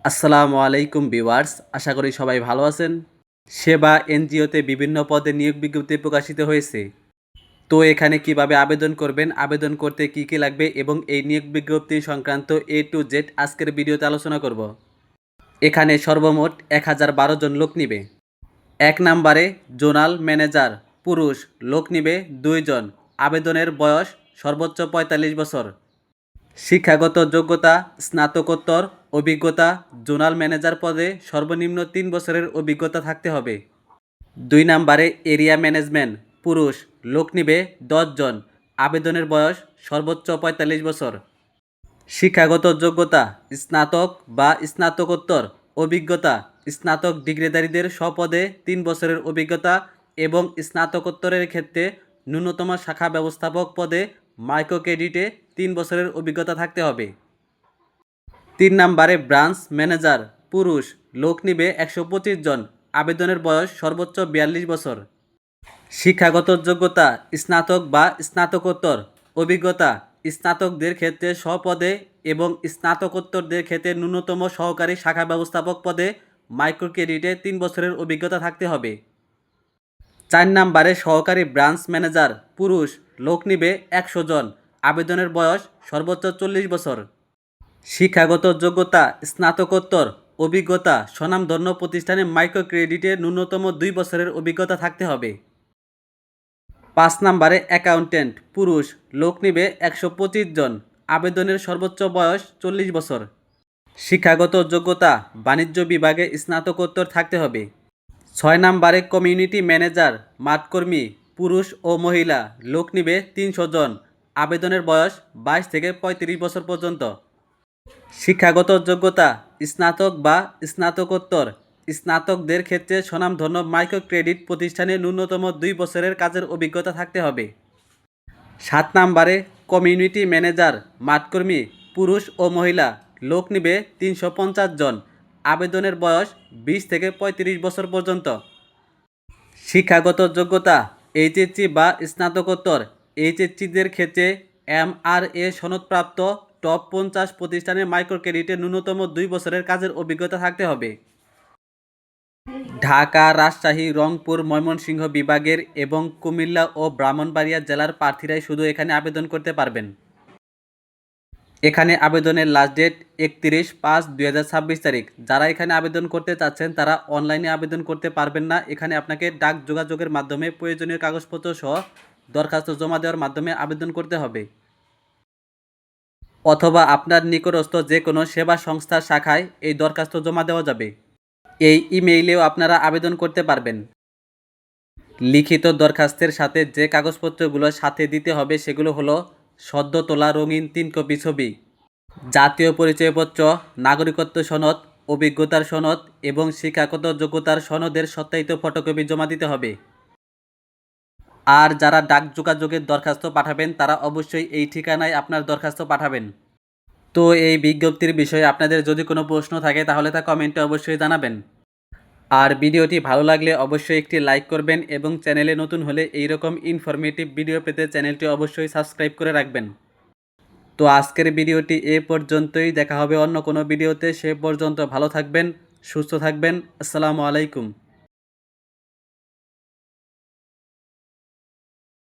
আসসালামু আলাইকুম ভিউয়ার্স, আশা করি সবাই ভালো আছেন। সেবা এনজিওতে বিভিন্ন পদে নিয়োগ বিজ্ঞপ্তি প্রকাশিত হয়েছে। তো এখানে কিভাবে আবেদন করবেন, আবেদন করতে কি কি লাগবে এবং এই নিয়োগ বিজ্ঞপ্তি সংক্রান্ত A to Z আজকের ভিডিওতে আলোচনা করব। এখানে সর্বমোট 1012 জন লোক নিবে। 1 নম্বরে জোনাল ম্যানেজার, পুরুষ, লোক নিবে 2 জন। আবেদনের বয়স সর্বোচ্চ 45 বছর। শিক্ষাগত যোগ্যতা স্নাতকোত্তর অভিজ্ঞতা, জোনাল ম্যানেজার পদে সর্বনিম্ন 3 বছরের অভিজ্ঞতা থাকতে হবে। 2 নম্বরে এরিয়া ম্যানেজমেন্ট, পুরুষ, লোক নিবে 10 জন। আবেদনের বয়স সর্বোচ্চ 45 বছর। শিক্ষাগত যোগ্যতা স্নাতক বা স্নাতকোত্তর অভিজ্ঞতা, স্নাতক ডিগ্রিধারীদের স্বপদে 3 বছরের অভিজ্ঞতা এবং স্নাতকোত্তরের ক্ষেত্রে ন্যূনতম শাখা ব্যবস্থাপক পদে মাইক্রো ক্রেডিটে 3 বছরের অভিজ্ঞতা থাকতে হবে। 3 নম্বরে ব্রাঞ্চ ম্যানেজার, পুরুষ, লোক নিবে 125 জন। আবেদনের বয়স সর্বোচ্চ 42 বছর। শিক্ষাগত যোগ্যতা স্নাতক বা স্নাতকোত্তর অভিজ্ঞতা, স্নাতকদের ক্ষেত্রে স্বপদে এবং স্নাতকোত্তরদের ক্ষেত্রে ন্যূনতম সহকারী শাখা ব্যবস্থাপক পদে মাইক্রো ক্রেডিটে 3 বছরের অভিজ্ঞতা থাকতে হবে। 4 নম্বরে সহকারী ব্রাঞ্চ ম্যানেজার, পুরুষ, লোক নিবে 100 জন। আবেদনের বয়স সর্বোচ্চ 40 বছর। শিক্ষাগত যোগ্যতা স্নাতকোত্তর অভিজ্ঞতা, স্বনামধন্য প্রতিষ্ঠানে মাইক্রো ক্রেডিটে ন্যূনতম 2 বছরের অভিজ্ঞতা থাকতে হবে। 5 নম্বরে অ্যাকাউন্ট্যান্ট, পুরুষ, লোক নিবে 125 জন। আবেদনের সর্বোচ্চ বয়স 40 বছর। শিক্ষাগত যোগ্যতা বাণিজ্য বিভাগে স্নাতকোত্তর থাকতে হবে। 6 নম্বরে কমিউনিটি ম্যানেজার মাঠকর্মী, পুরুষ ও মহিলা, লোক নিবে 300 জন। আবেদনের বয়স 22 থেকে 35 বছর পর্যন্ত। শিক্ষাগত যোগ্যতা স্নাতক বা স্নাতকোত্তর, স্নাতকদের ক্ষেত্রে স্বনামধন্য মাইক্রো ক্রেডিট প্রতিষ্ঠানে ন্যূনতম 2 বছরের কাজের অভিজ্ঞতা থাকতে হবে। 7 নম্বরে কমিউনিটি ম্যানেজার মাঠকর্মী, পুরুষ ও মহিলা, লোক নিবে 350 জন। আবেদনের বয়স 20 থেকে 35 বছর পর্যন্ত। শিক্ষাগত যোগ্যতা এইচএসসি বা স্নাতকোত্তর, এইচএসসিদের ক্ষেত্রে MRA সনদপ্রাপ্ত টপ 50 প্রতিষ্ঠানে মাইক্রো ক্রেডিটে ন্যূনতম 2 বছরের কাজের অভিজ্ঞতা থাকতে হবে। ঢাকা, রাজশাহী, রংপুর, ময়মনসিংহ বিভাগের এবং কুমিল্লা ও ব্রাহ্মণবাড়িয়া জেলার প্রার্থীরাই শুধু এখানে আবেদন করতে পারবেন। এখানে আবেদনের লাস্ট ডেট 31/5/2026 তারিখ। যারা এখানে আবেদন করতে চাচ্ছেন তারা অনলাইনে আবেদন করতে পারবেন না। এখানে আপনাকে ডাক যোগাযোগের মাধ্যমে প্রয়োজনীয় কাগজপত্র সহ দরখাস্ত জমা দেওয়ার মাধ্যমে আবেদন করতে হবে, অথবা আপনার নিকটস্থ যে কোনো সেবা সংস্থার শাখায় এই দরখাস্ত জমা দেওয়া যাবে। এই ইমেইলেও আপনারা আবেদন করতে পারবেন। লিখিত দরখাস্তের সাথে যে কাগজপত্রগুলো সাথে দিতে হবে সেগুলো হলো সদ্য তোলা রঙিন 3 কপি ছবি, জাতীয় পরিচয়পত্র, নাগরিকত্ব সনদ, অভিজ্ঞতার সনদ এবং শিক্ষাগত যোগ্যতার সনদের সত্যায়িত ফটোকপি জমা দিতে হবে। আর যারা ডাক যোগাযোগের দরখাস্ত পাঠাবেন তারা অবশ্যই এই ঠিকানায় আপনার দরখাস্ত পাঠাবেন। তো এই বিজ্ঞপ্তির বিষয়ে আপনাদের যদি কোনো প্রশ্ন থাকে তাহলে তা কমেন্টে অবশ্যই জানাবেন। আর ভিডিওটি ভালো লাগলে অবশ্যই একটি লাইক করবেন এবং চ্যানেলে নতুন হলে এইরকম ইনফরমেটিভ ভিডিও পেতে চ্যানেলটি অবশ্যই সাবস্ক্রাইব করে রাখবেন। তো আজকের ভিডিওটি এ পর্যন্তই, দেখা হবে অন্য কোনো ভিডিওতে। সে পর্যন্ত ভালো থাকবেন, সুস্থ থাকবেন। আসসালামু আলাইকুম।